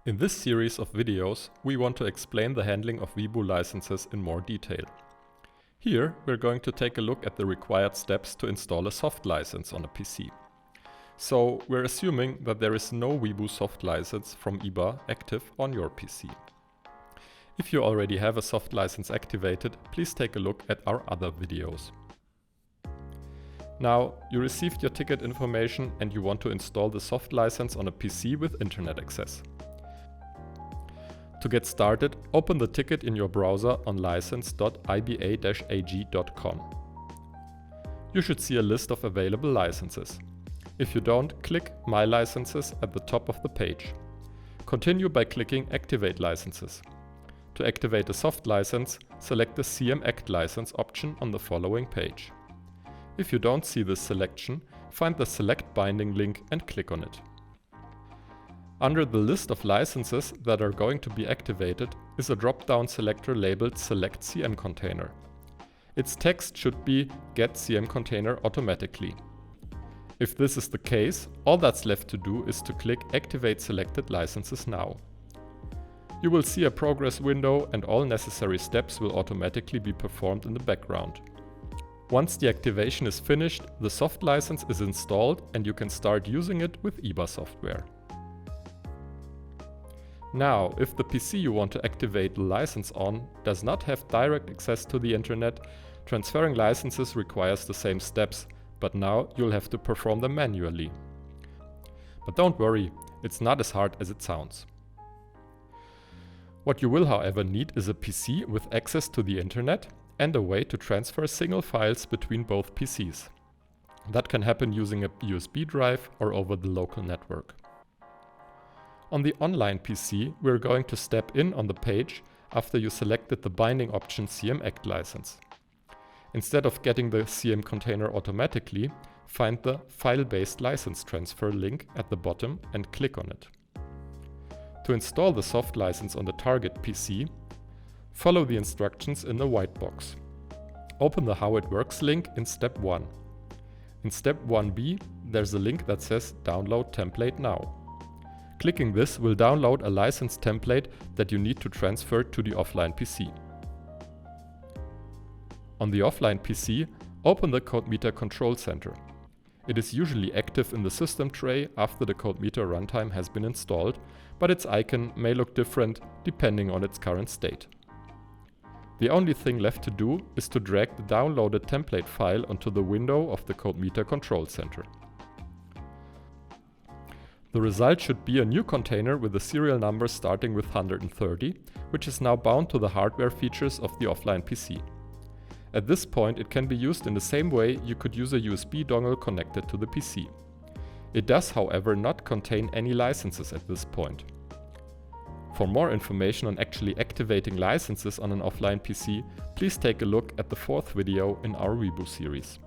In this series of videos, we want to explain the handling of WIBU licenses in more detail. Here, we're going to take a look at the required steps to install a soft license on a PC. So, we're assuming that there is no WIBU soft license from IBA active on your PC. If you already have a soft license activated, please take a look at our other videos. Now, you received your ticket information and you want to install the soft license on a PC with internet access. To get started, open the ticket in your browser on license.iba-ag.com. You should see a list of available licenses. If you don't, click My Licenses at the top of the page. Continue by clicking Activate Licenses. To activate a soft license, select the CM Act license option on the following page. If you don't see this selection, find the Select Binding link and click on it. Under the list of licenses that are going to be activated is a drop-down selector labeled Select CM Container. Its text should be Get CM Container automatically. If this is the case, all that's left to do is to click Activate Selected Licenses Now. You will see a progress window and all necessary steps will automatically be performed in the background. Once the activation is finished, the soft license is installed and you can start using it with IBA software. Now, if the PC you want to activate the license on does not have direct access to the internet, transferring licenses requires the same steps, but now you'll have to perform them manually. But don't worry, it's not as hard as it sounds. What you will, however, need is a PC with access to the internet and a way to transfer single files between both PCs. That can happen using a USB drive or over the local network. On the online PC, we're going to step in on the page after you selected the binding option CM Act license. Instead of getting the CM container automatically, find the File-Based License Transfer link at the bottom and click on it. To install the soft license on the target PC, follow the instructions in the white box. Open the How It Works link in Step 1. In Step 1b, there's a link that says Download Template Now. Clicking this will download a license template that you need to transfer to the offline PC. On the offline PC, open the CodeMeter Control Center. It is usually active in the system tray after the CodeMeter runtime has been installed, but its icon may look different depending on its current state. The only thing left to do is to drag the downloaded template file onto the window of the CodeMeter Control Center. The result should be a new container with a serial number starting with 130, which is now bound to the hardware features of the offline PC. At this point, it can be used in the same way you could use a USB dongle connected to the PC. It does, however, not contain any licenses at this point. For more information on actually activating licenses on an offline PC, please take a look at the fourth video in our WIBU series.